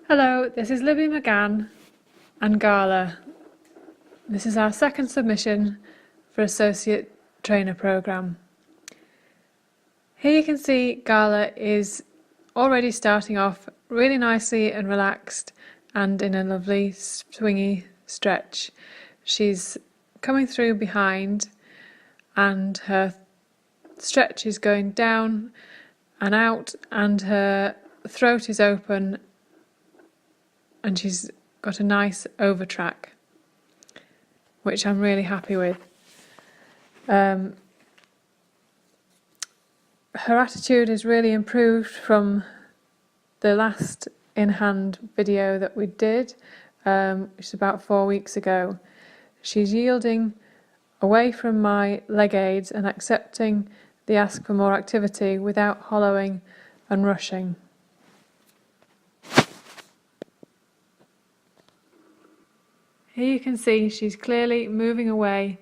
Hello, this is Libby McGann and Gala. This is our second submission for Associate Trainer Programme. Here you can see Gala is already starting off really nicely and relaxed and in a lovely swingy stretch. She's coming through behind and her stretch is going down and out and her throat is open and she's got a nice over track, which I'm really happy with. Her attitude has really improved from the last in-hand video that we did, which is about 4 weeks ago. She's yielding away from my leg aids and accepting the ask for more activity without hollowing and rushing. Here you can see she's clearly moving away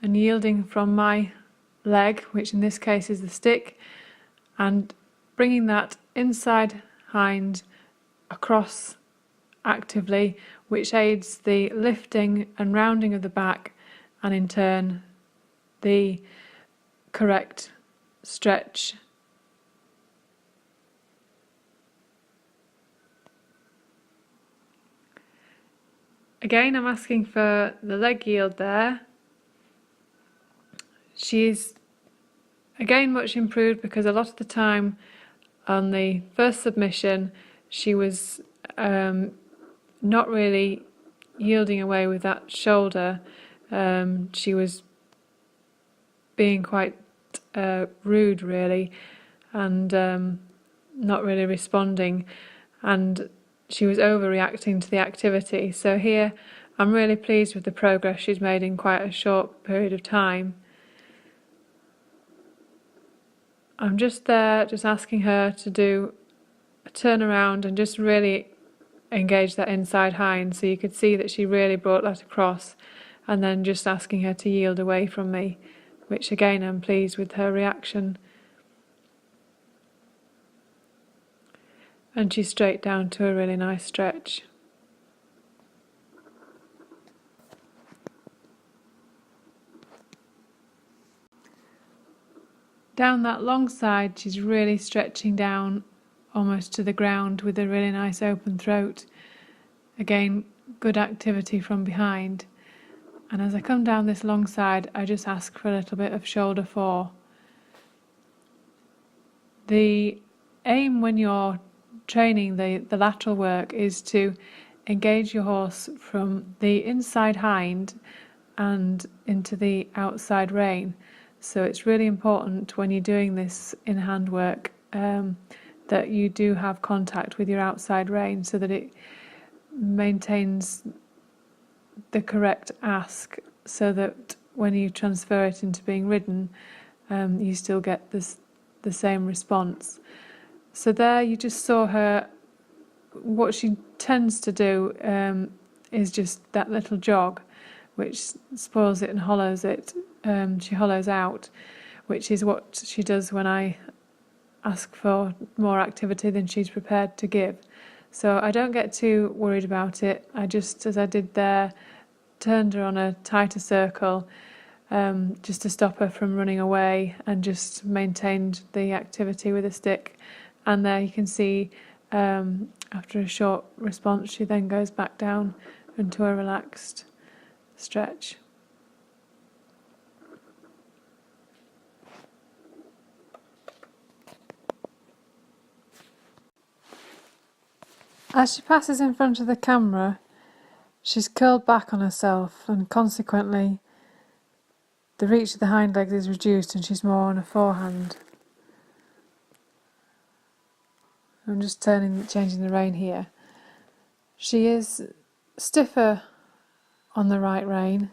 and yielding from my leg, which in this case is the stick, and bringing that inside hind across actively, which aids the lifting and rounding of the back and in turn the correct stretch. Again, I'm asking for the leg yield there. She's again much improved because a lot of the time on the first submission she was not really yielding away with that shoulder. She was being quite rude really and not really responding, and she was overreacting to the activity. So here I'm really pleased with the progress she's made in quite a short period of time. I'm just there, just asking her to do a turnaround and just really engage that inside hind, so you could see that she really brought that across, and then just asking her to yield away from me, which again I'm pleased with her reaction. And she's straight down to a really nice stretch. Down that long side she's really stretching down almost to the ground with a really nice open throat. Again, good activity from behind. And as I come down this long side I just ask for a little bit of shoulder fore. The aim when you're training the lateral work is to engage your horse from the inside hind and into the outside rein. So it's really important when you're doing this in-hand work that you do have contact with your outside rein so that it maintains the correct ask, so that when you transfer it into being ridden you still get the same response. So there you just saw her, what she tends to do is just that little jog, which spoils it and hollows it. She hollows out, which is what she does when I ask for more activity than she's prepared to give. So I don't get too worried about it. I just, as I did there, turned her on a tighter circle just to stop her from running away, and just maintained the activity with a stick. And there you can see after a short response she then goes back down into a relaxed stretch. As she passes in front of the camera, she's curled back on herself, and consequently the reach of the hind legs is reduced and she's more on a forehand. I'm just changing the rein here. She is stiffer on the right rein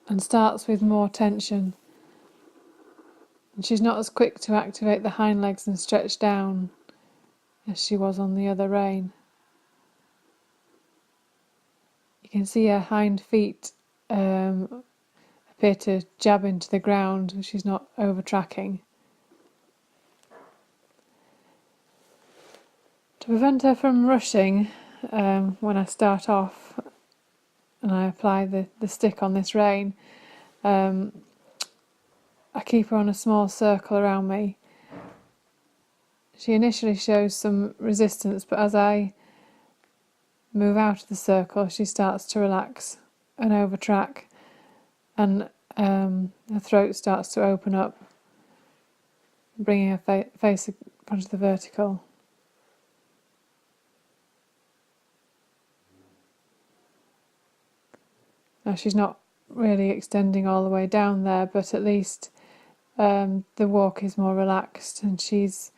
and starts with more tension. And she's not as quick to activate the hind legs and stretch down as she was on the other rein. You can see her hind feet appear to jab into the ground, she's not over tracking. To prevent her from rushing when I start off and I apply the stick on this rein, I keep her on a small circle around me. She initially shows some resistance, but as I move out of the circle, she starts to relax and overtrack, and her throat starts to open up, bringing her face onto the vertical. Now she's not really extending all the way down there, but at least the walk is more relaxed and she's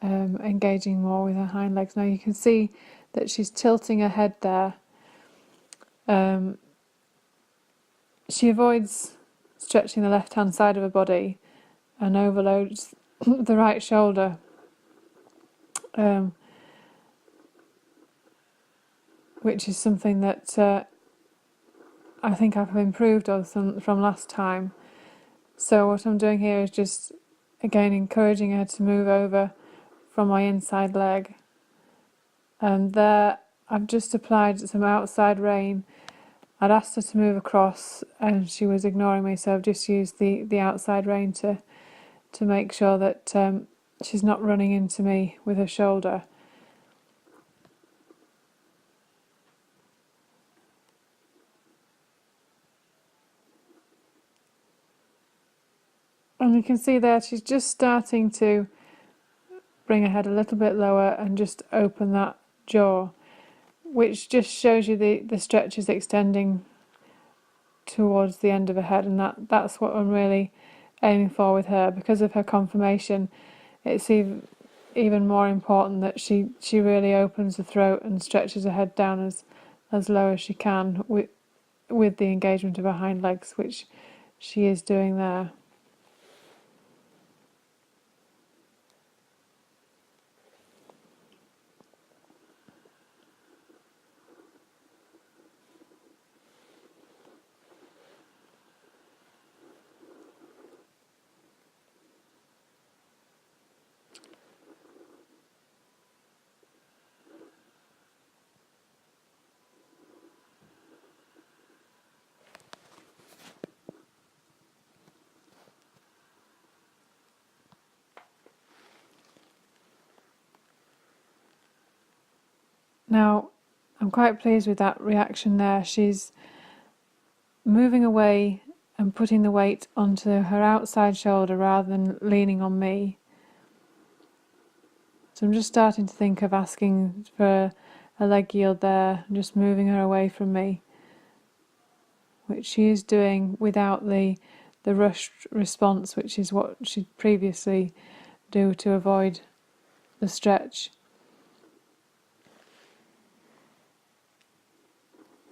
engaging more with her hind legs. Now you can see that she's tilting her head there. She avoids stretching the left-hand side of her body and overloads the right shoulder. Which is something that I think I've improved on from last time. So what I'm doing here is just, again, encouraging her to move over from my inside leg. And there I've just applied some outside rein. I'd asked her to move across and she was ignoring me, so I've just used the outside rein to make sure that she's not running into me with her shoulder. And you can see there she's just starting to bring her head a little bit lower and just open that jaw, which just shows you the stretch is extending towards the end of her head, and that's what I'm really aiming for with her. Because of her conformation, it's even more important that she really opens the throat and stretches her head down as low as she can with the engagement of her hind legs, which she is doing there. Now, I'm quite pleased with that reaction there. She's moving away and putting the weight onto her outside shoulder rather than leaning on me. So I'm just starting to think of asking for a leg yield there, and just moving her away from me, which she is doing without the rushed response, which is what she'd previously do to avoid the stretch.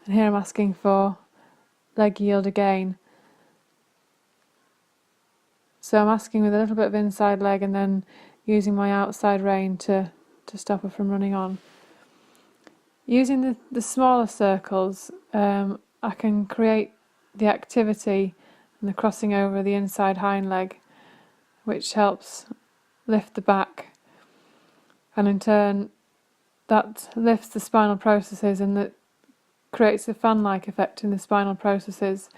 And here I'm asking for leg yield again. So I'm asking with a little bit of inside leg and then using my outside rein to stop her from running on. Using the smaller circles, I can create the activity and the crossing over the inside hind leg, which helps lift the back, and in turn that lifts the spinal processes and that creates a fan-like effect in the spinal processes,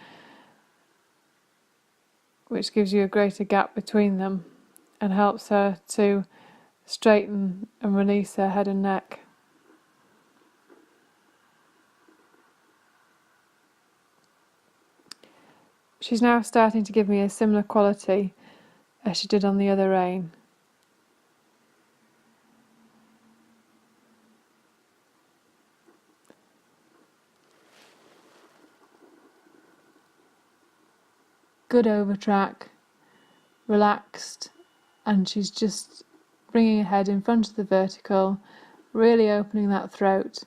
which gives you a greater gap between them and helps her to straighten and release her head and neck. She's now starting to give me a similar quality as she did on the other rein. Good overtrack, relaxed, and she's just bringing her head in front of the vertical, really opening that throat.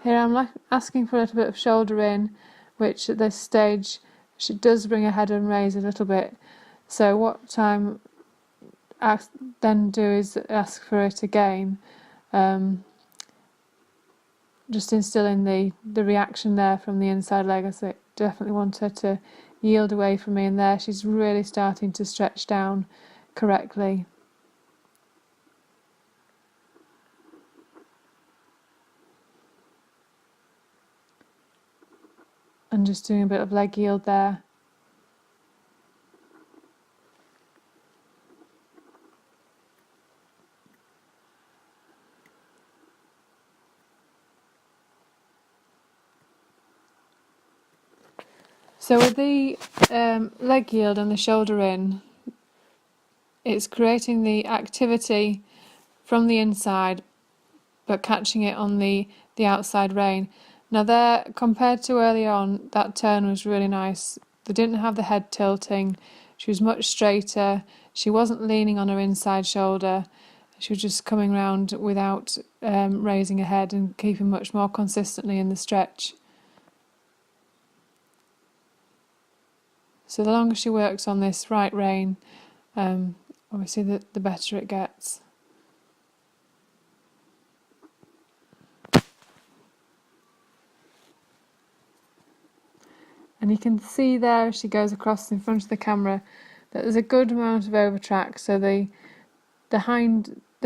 Here I'm asking for a little bit of shoulder in, which at this stage she does bring her head and raise a little bit. So what I'm then do is ask for it again, just instilling the reaction there from the inside leg. As I definitely want her to yield away from me, and there she's really starting to stretch down correctly. and just doing a bit of leg yield there. So with the leg yield and the shoulder in, it's creating the activity from the inside but catching it on the outside rein. Now there, compared to early on, that turn was really nice. They didn't have the head tilting. She was much straighter. She wasn't leaning on her inside shoulder. She was just coming round without raising her head and keeping much more consistently in the stretch. So the longer she works on this right rein, obviously the better it gets. And you can see there as she goes across in front of the camera that there's a good amount of overtrack. So the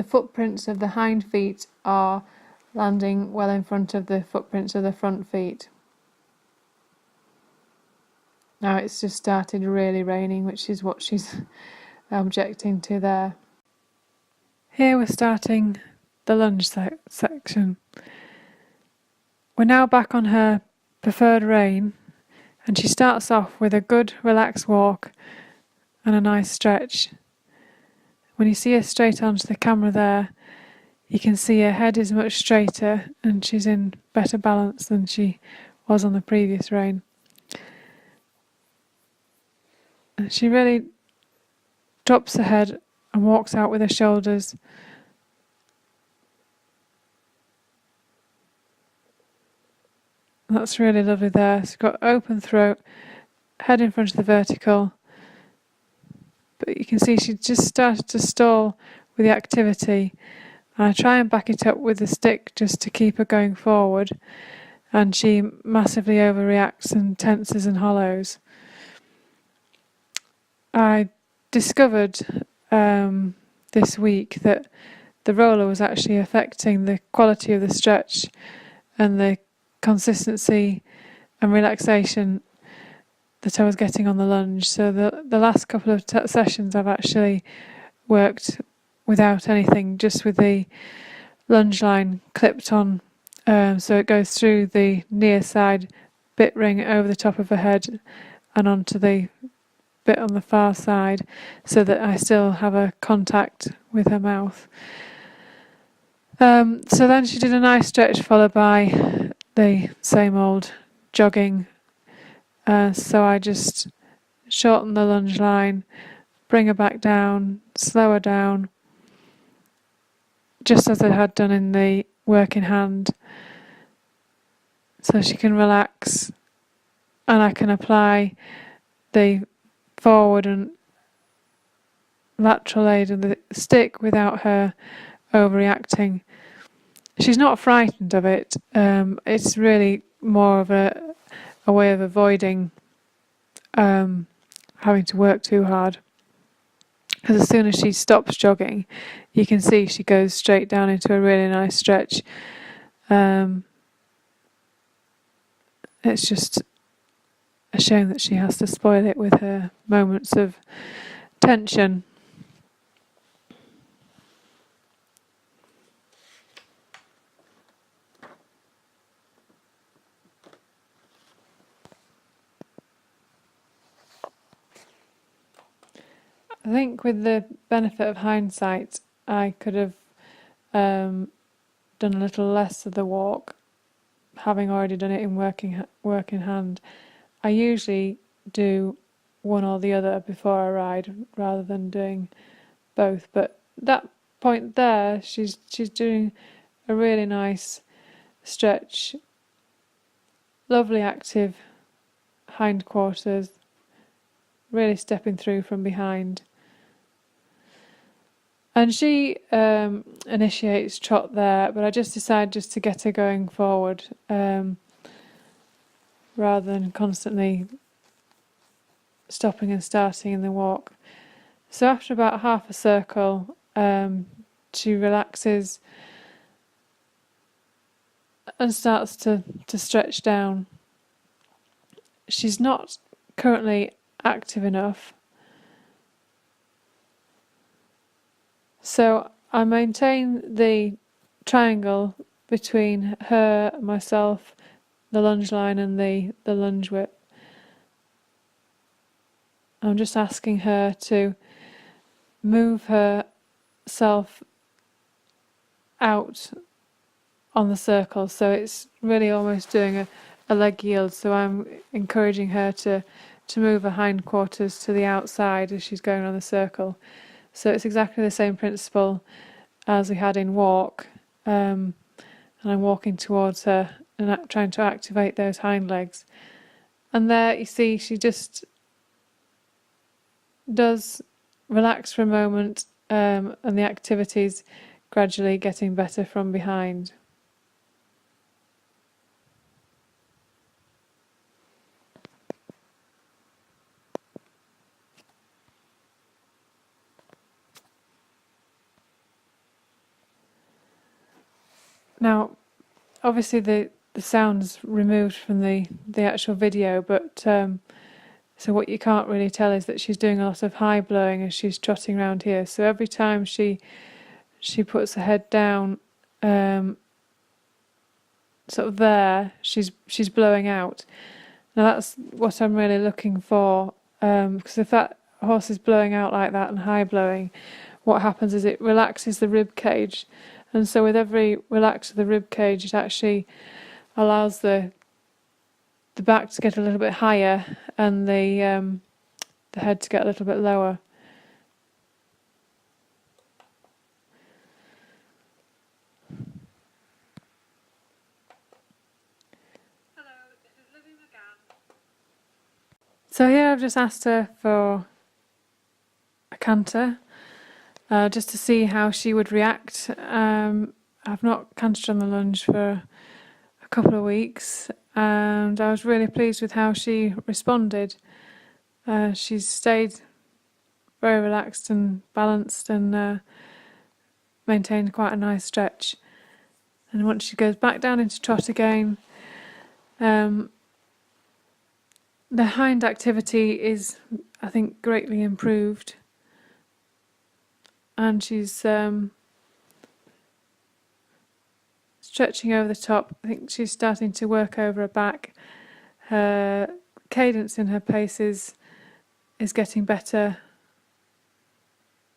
footprints of the hind feet are landing well in front of the footprints of the front feet. Now it's just started really raining, which is what she's objecting to there. Here we're starting the lunge section. We're now back on her preferred rein, and she starts off with a good relaxed walk and a nice stretch. When you see her straight onto the camera there, you can see her head is much straighter and she's in better balance than she was on the previous rein. And she really drops her head and walks out with her shoulders. That's really lovely there. She's got open throat, head in front of the vertical. But you can see she just started to stall with the activity. And I try and back it up with the stick just to keep her going forward. And she massively overreacts and tenses and hollows. I discovered this week that the roller was actually affecting the quality of the stretch and the consistency and relaxation that I was getting on the lunge. So the last couple of sessions I've actually worked without anything, just with the lunge line clipped on, so it goes through the near side bit ring over the top of her head and onto the bit on the far side, so that I still have a contact with her mouth. So then she did a nice stretch followed by the same old jogging. So I just shorten the lunge line, bring her back down, slow her down, just as I had done in the work in hand, so she can relax and I can apply the forward and lateral aid of the stick without her overreacting. She's not frightened of it. It's really more of a way of avoiding having to work too hard. Because as soon as she stops jogging, you can see she goes straight down into a really nice stretch. It's just a shame that she has to spoil it with her moments of tension. I think with the benefit of hindsight, I could have done a little less of the walk, having already done it in work in hand. I usually do one or the other before I ride, rather than doing both. But that point there, she's doing a really nice stretch, lovely active hindquarters, really stepping through from behind. And she initiates trot there, but I just decided just to get her going forward, rather than constantly stopping and starting in the walk. So after about half a circle, she relaxes and starts to stretch down. she's not currently active enough. So I maintain the triangle between her, myself, the lunge line and the lunge whip. I'm just asking her to move herself out on the circle, so it's really almost doing a leg yield. So I'm encouraging her to move her hindquarters to the outside as she's going on the circle. So it's exactly the same principle as we had in walk, and I'm walking towards her and trying to activate those hind legs. And there you see she just does relax for a moment, and the activity's gradually getting better from behind. Now, obviously the sound's removed from the actual video, but so what you can't really tell is that she's doing a lot of high blowing as she's trotting around here. So every time she puts her head down, sort of there, she's blowing out. Now that's what I'm really looking for, because if that horse is blowing out like that and high blowing, what happens is it relaxes the rib cage, and so with every relax of the rib cage, it actually allows the back to get a little bit higher and the head to get a little bit lower. So here I've just asked her for a canter, just to see how she would react. I've not cantered on the lunge for a couple of weeks, and I was really pleased with how she responded. She's stayed very relaxed and balanced and maintained quite a nice stretch. And once she goes back down into trot again, the hind activity is, I think, greatly improved, and she's stretching over the top. I think she's starting to work over her back. Her cadence in her paces is getting better,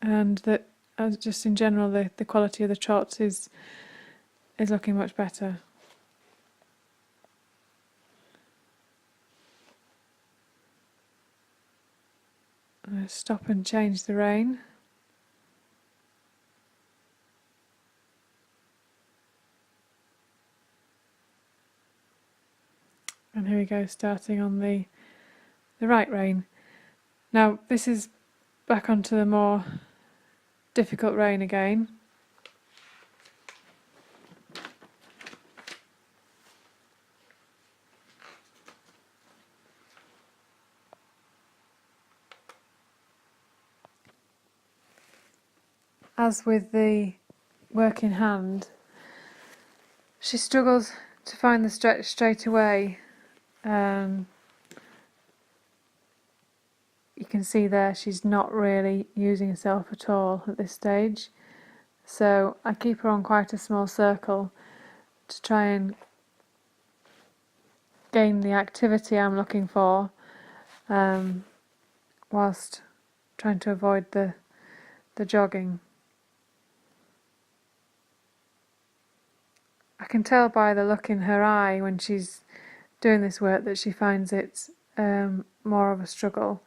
and that just in general the quality of the trot is looking much better. I'm going to stop and change the rein. And here we go, starting on the right rein. Now this is back onto the more difficult rein again. As with the work in hand, she struggles to find the stretch straight away. You can see there she's not really using herself at all at this stage. So I keep her on quite a small circle to try and gain the activity I'm looking for, whilst trying to avoid the jogging. I can tell by the look in her eye when she's doing this work that she finds it more of a struggle.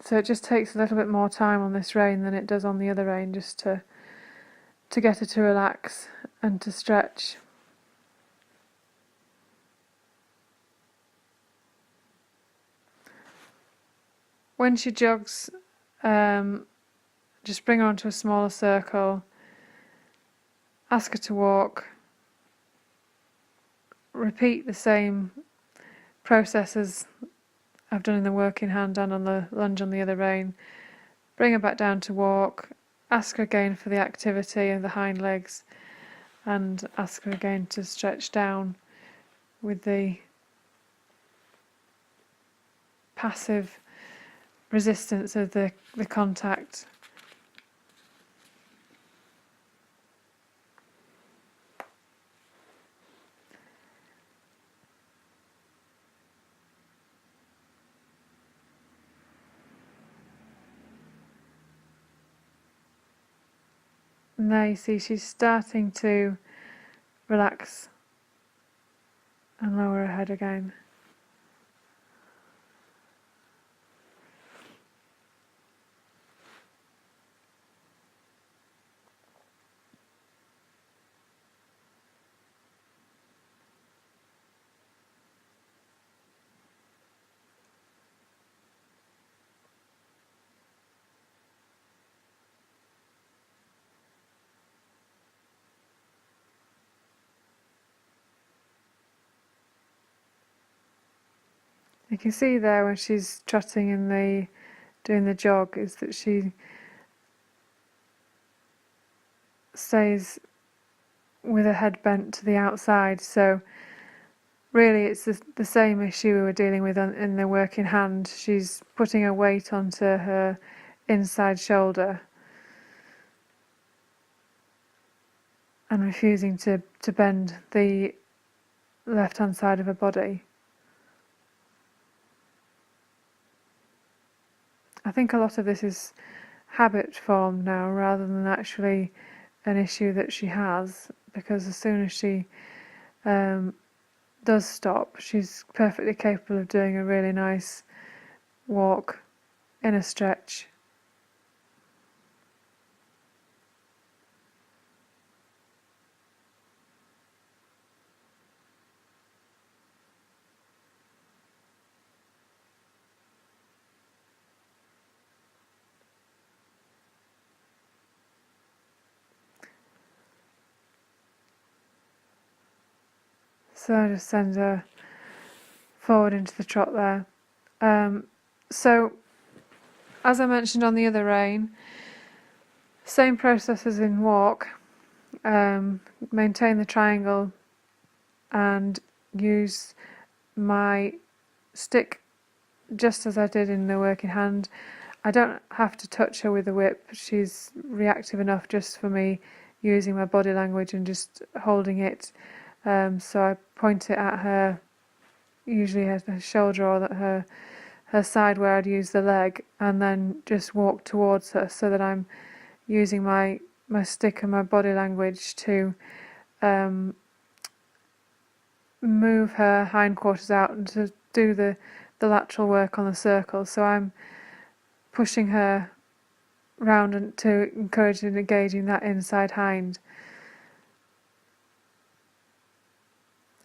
So it just takes a little bit more time on this rein than it does on the other rein, just to get her to relax and to stretch. When she jogs, just bring her onto a smaller circle, ask her to walk, repeat the same process as I've done in the working hand and on the lunge on the other rein. Bring her back down to walk, ask her again for the activity of the hind legs, and ask her again to stretch down with the passive resistance of the contact. And there you see she's starting to relax and lower her head again. You can see there when she's trotting in doing the jog is that she stays with her head bent to the outside, so really it's the same issue we were dealing with in the working hand. She's putting her weight onto her inside shoulder and refusing to bend the left hand side of her body. I think a lot of this is habit formed now rather than actually an issue that she has, because as soon as she does stop, she's perfectly capable of doing a really nice walk in a stretch. So I just send her forward into the trot there. So as I mentioned on the other rein, same process as in walk. Maintain the triangle and use my stick just as I did in the working hand. I don't have to touch her with the whip. She's reactive enough just for me using my body language and just holding it. So I point it at her, usually at her shoulder or at her side where I'd use the leg, and then just walk towards her so that I'm using my stick and my body language to move her hindquarters out and to do the lateral work on the circle. So I'm pushing her round and to encourage and engaging that inside hind.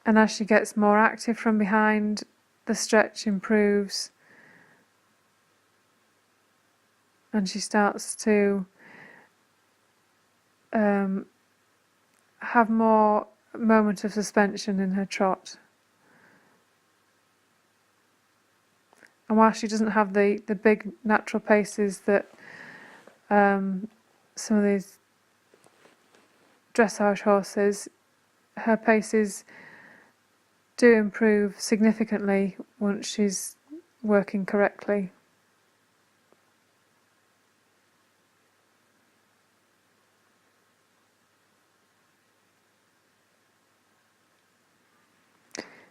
And as she gets more active from behind, the stretch improves and she starts to have more moment of suspension in her trot. And while she doesn't have the big natural paces that some of these dressage horses, her paces do improve significantly once she's working correctly.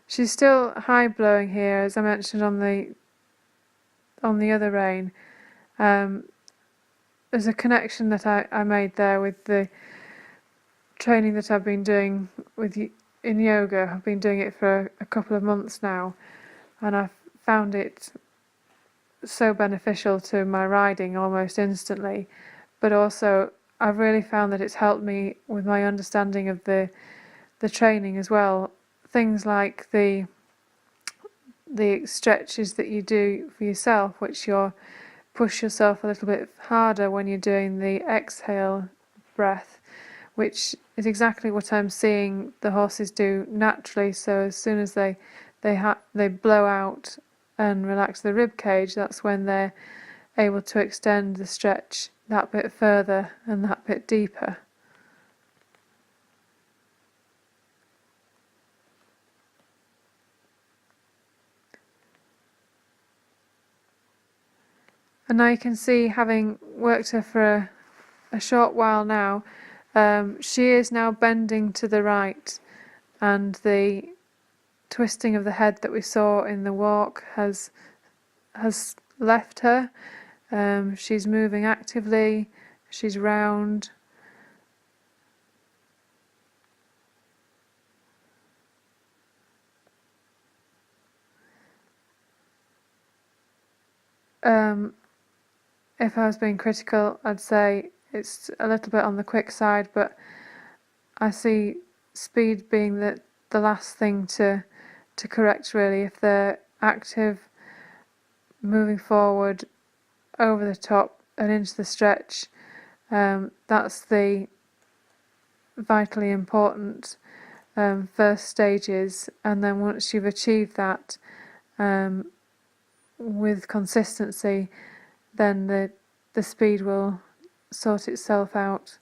She's still high blowing here, as I mentioned on the other rein. There's a connection that I made there with the training that I've been doing in yoga. I've been doing it for a couple of months now, and I've found it so beneficial to my riding almost instantly, but also I've really found that it's helped me with my understanding of the training as well. Things like the stretches that you do for yourself, which you're push yourself a little bit harder when you're doing the exhale breath, which is exactly what I'm seeing the horses do naturally. So as soon as they blow out and relax the rib cage, that's when they're able to extend the stretch that bit further and that bit deeper. And now you can see, having worked her for a short while now, she is now bending to the right, and the twisting of the head that we saw in the walk has left her. She's moving actively, she's round. If I was being critical, I'd say it's a little bit on the quick side, but I see speed being the last thing to correct, really. If they're active, moving forward, over the top and into the stretch, that's the vitally important first stages. And then once you've achieved that with consistency, then the speed will sort itself out.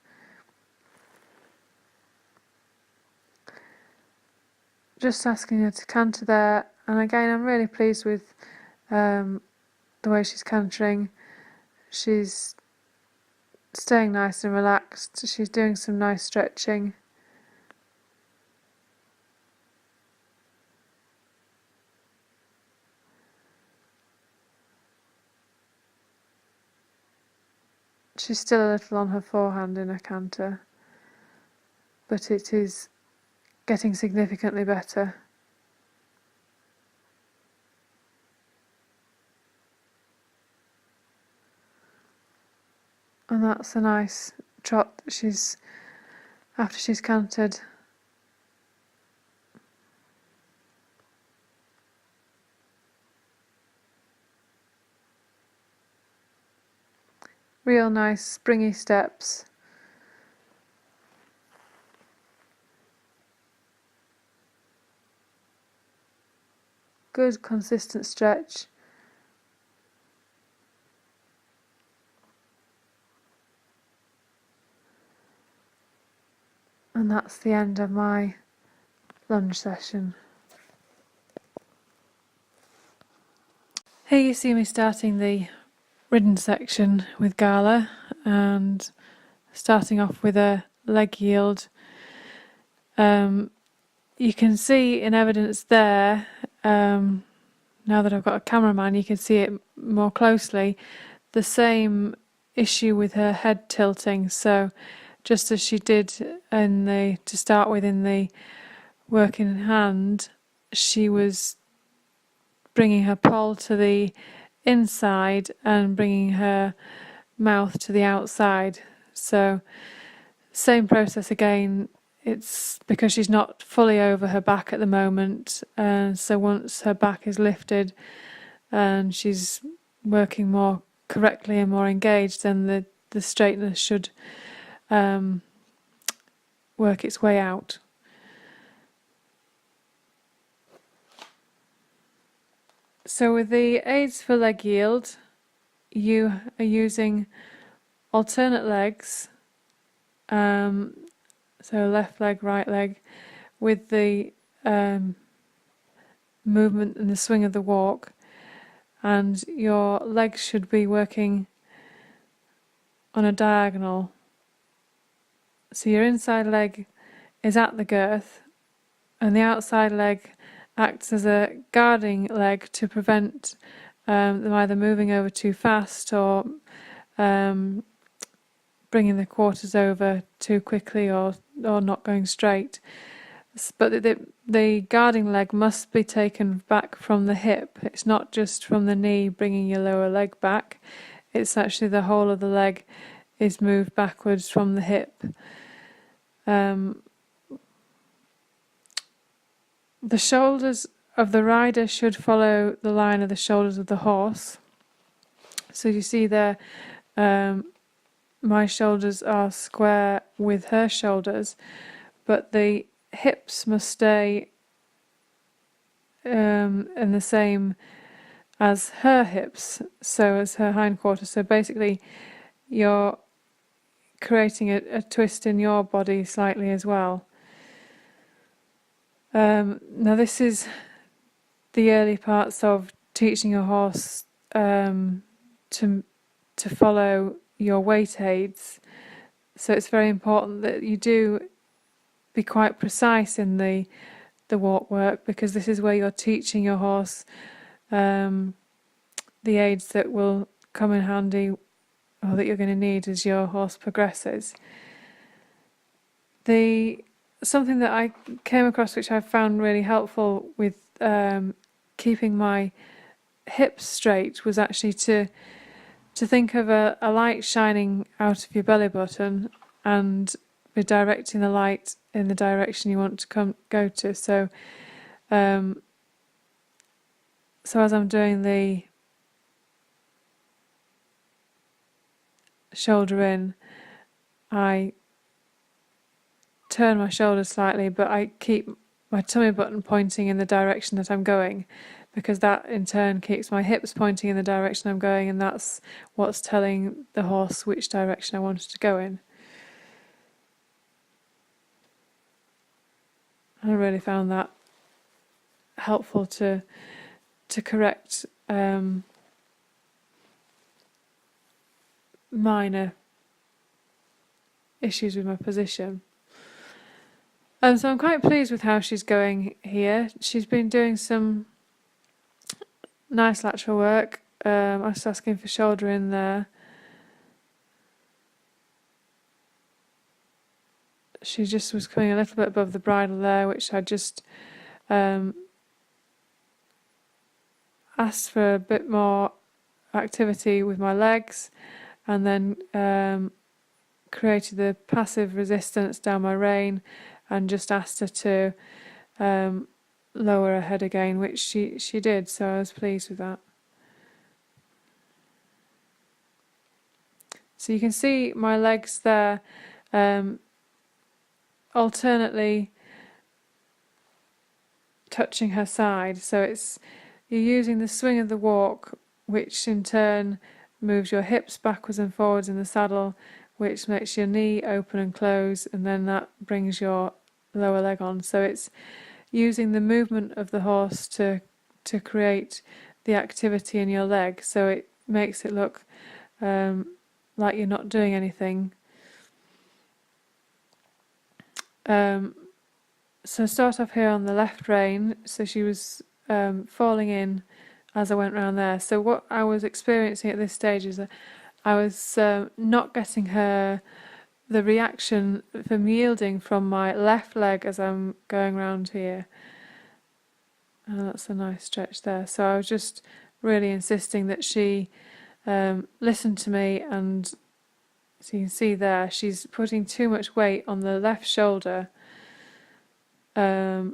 Just asking her to canter there, and again I'm really pleased with the way she's cantering. She's staying nice and relaxed. She's doing some nice stretching. She's still a little on her forehand in her canter, but it is getting significantly better. And that's a nice trot that after she's cantered. Real nice springy steps. Good consistent stretch. And that's the end of my lunge session. Here you see me starting the ridden section with Gala, and starting off with a leg yield. You can see in evidence there, now that I've got a cameraman, you can see it more closely, the same issue with her head tilting. So just as she did to start with in the work in hand, she was bringing her poll to the inside and bringing her mouth to the outside. So same process again. It's because she's not fully over her back at the moment, and so once her back is lifted and she's working more correctly and more engaged, then the straightness should work its way out. So with the aids for leg yield, you are using alternate legs, so left leg, right leg, with the movement and the swing of the walk, and your legs should be working on a diagonal. So your inside leg is at the girth, and the outside leg acts as a guarding leg to prevent them either moving over too fast or bringing the quarters over too quickly or not going straight. But the guarding leg must be taken back from the hip. It's not just from the knee bringing your lower leg back. It's actually the whole of the leg is moved backwards from the hip. The shoulders of the rider should follow the line of the shoulders of the horse. So you see there, my shoulders are square with her shoulders, but the hips must stay in the same as her hips, so as her hindquarters. So basically you're creating a twist in your body slightly as well. Now this is the early parts of teaching a horse to follow your weight aids. So it's very important that you do be quite precise in the walk work, because this is where you're teaching your horse the aids that will come in handy, or that you're going to need as your horse progresses. Something that I came across which I found really helpful with keeping my hips straight was actually to think of a light shining out of your belly button and be directing the light in the direction you want to go to. So as I'm doing the shoulder in, I turn my shoulders slightly, but I keep my tummy button pointing in the direction that I'm going, because that in turn keeps my hips pointing in the direction I'm going, and that's what's telling the horse which direction I want it to go in. I really found that helpful to correct minor issues with my position. So I'm quite pleased with how she's going here. She's been doing some nice lateral work. I was asking for shoulder in there. She just was coming a little bit above the bridle there, which I just asked for a bit more activity with my legs, and then created the passive resistance down my rein, and just asked her to lower her head again, which she did, so I was pleased with that. So you can see my legs there alternately touching her side, so you're using the swing of the walk, which in turn moves your hips backwards and forwards in the saddle, which makes your knee open and close, and then that brings your lower leg on. So it's using the movement of the horse to create the activity in your leg, so it makes it look like you're not doing anything. So start off here on the left rein. So she was falling in as I went round there. So what I was experiencing at this stage is that I was not getting the reaction from yielding from my left leg as I'm going round here. And that's a nice stretch there. So I was just really insisting that she listen to me, and so you can see there she's putting too much weight on the left shoulder, so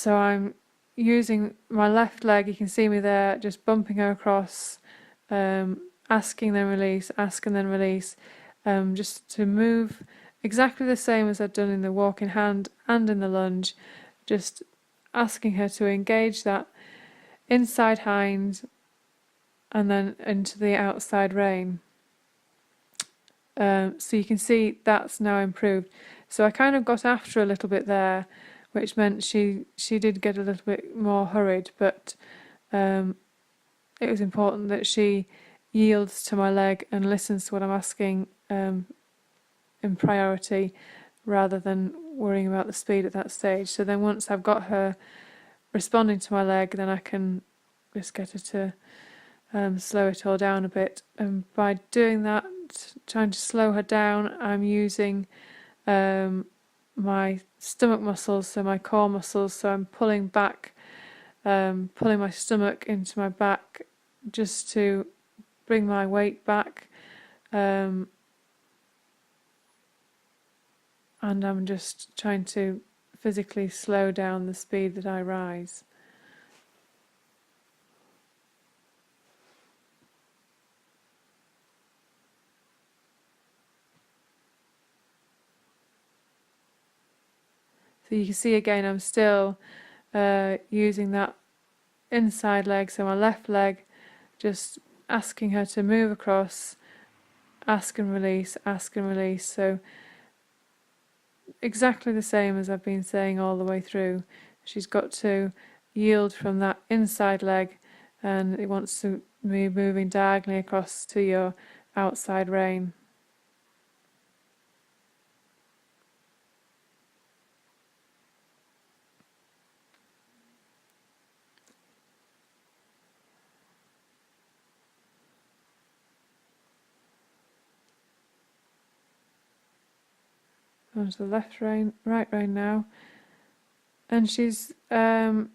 I'm using my left leg, you can see me there just bumping her across, asking then release, asking then release, just to move exactly the same as I'd done in the walking hand and in the lunge, just asking her to engage that inside hind and then into the outside rein. So you can see that's now improved. So I kind of got after a little bit there, which meant she did get a little bit more hurried, but it was important that she yields to my leg and listens to what I'm asking in priority, rather than worrying about the speed at that stage. So then once I've got her responding to my leg, then I can just get her to slow it all down a bit. And by doing that, trying to slow her down, I'm using my stomach muscles, so my core muscles, so I'm pulling back, pulling my stomach into my back just to bring my weight back, and I'm just trying to physically slow down the speed that I rise. So you can see again I'm still using that inside leg, so my left leg, just asking her to move across, ask and release, ask and release. So exactly the same as I've been saying all the way through. She's got to yield from that inside leg, and it wants to be moving diagonally across to your outside rein. Onto the left rein, right rein now, and she's gone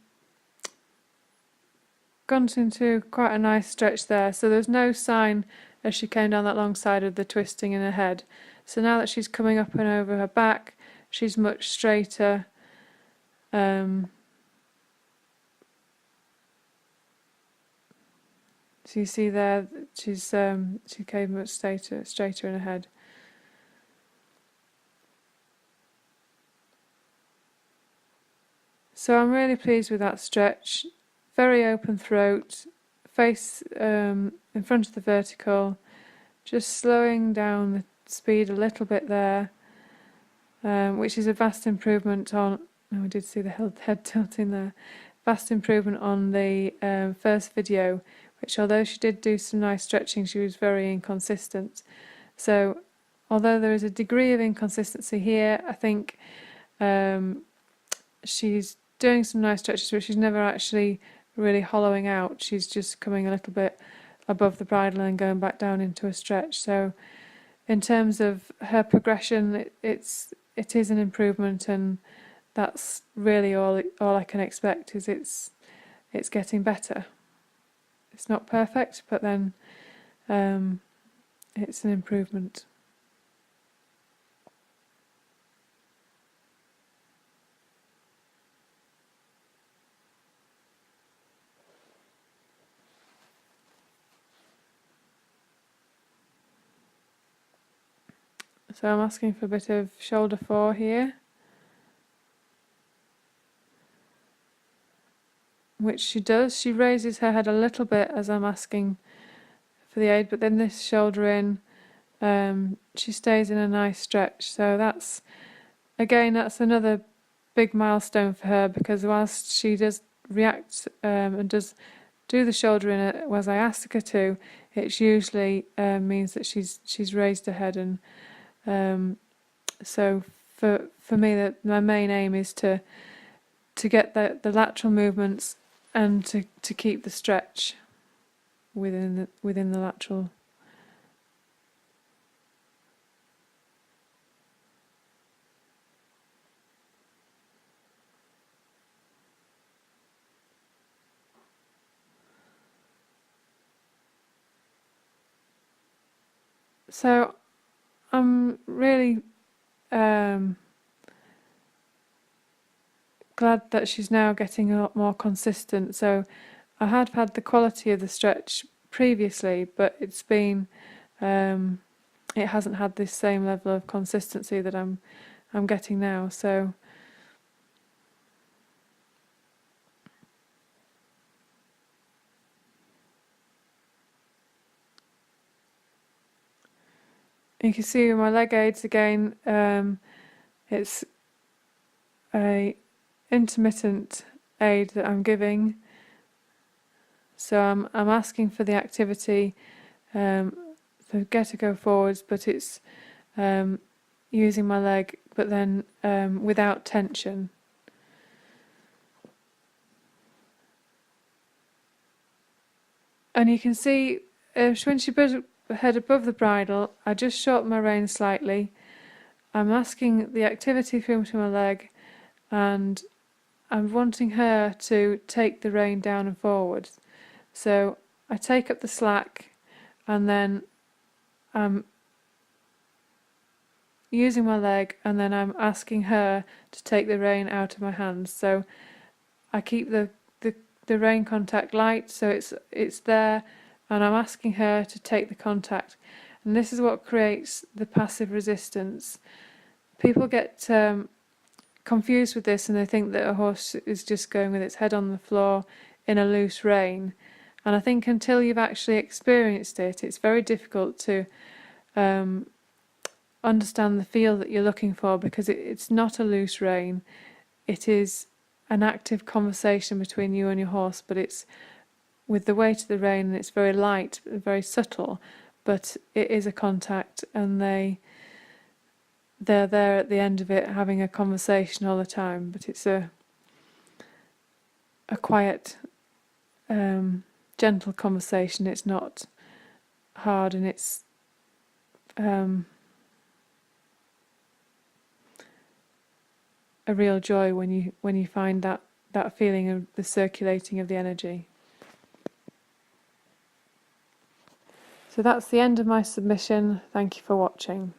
into quite a nice stretch there. So there's no sign as she came down that long side of the twisting in her head. So now that she's coming up and over her back, she's much straighter. So you see there, she came much straighter in her head. So I'm really pleased with that stretch. Very open throat, face in front of the vertical, just slowing down the speed a little bit there, which is a vast improvement on, oh, we did see the head tilting there, vast improvement on the first video, which although she did do some nice stretching, she was very inconsistent. So although there is a degree of inconsistency here, I think she's doing some nice stretches, but she's never actually really hollowing out. She's just coming a little bit above the bridle and going back down into a stretch. So in terms of her progression, it is an improvement, and that's really all I can expect. Is it's getting better. It's not perfect, but then it's an improvement. So I'm asking for a bit of shoulder 4 here, which she does. She raises her head a little bit as I'm asking for the aid, but then this shoulder in, she stays in a nice stretch. So that's another big milestone for her, because whilst she does react and does do the shoulder in as I ask her to, it usually means that she's raised her head, and so for me, my main aim is to get the lateral movements and to keep the stretch within the lateral. So I'm really glad that she's now getting a lot more consistent. So I had the quality of the stretch previously, but it's been it hasn't had this same level of consistency that I'm getting now. So you can see with my leg aids again, it's a intermittent aid that I'm giving. So I'm asking for the activity to get to go forwards, but it's using my leg, but then without tension. And you can see when she put her head above the bridle, I just shorten my rein slightly. I'm asking the activity through to my leg, and I'm wanting her to take the rein down and forward. So I take up the slack, and then I'm using my leg, and then I'm asking her to take the rein out of my hands. So I keep the rein contact light, so it's there, and I'm asking her to take the contact. And this is what creates the passive resistance. People get confused with this and they think that a horse is just going with its head on the floor in a loose rein. And I think until you've actually experienced it, it's very difficult to understand the feel that you're looking for, because it's not a loose rein. It is an active conversation between you and your horse, but it's with the weight of the rein, and it's very light, very subtle, but it is a contact, and they're there at the end of it having a conversation all the time. But it's a quiet, gentle conversation. It's not hard, and it's a real joy when you find that feeling of the circulating of the energy. So that's the end of my submission. Thank you for watching.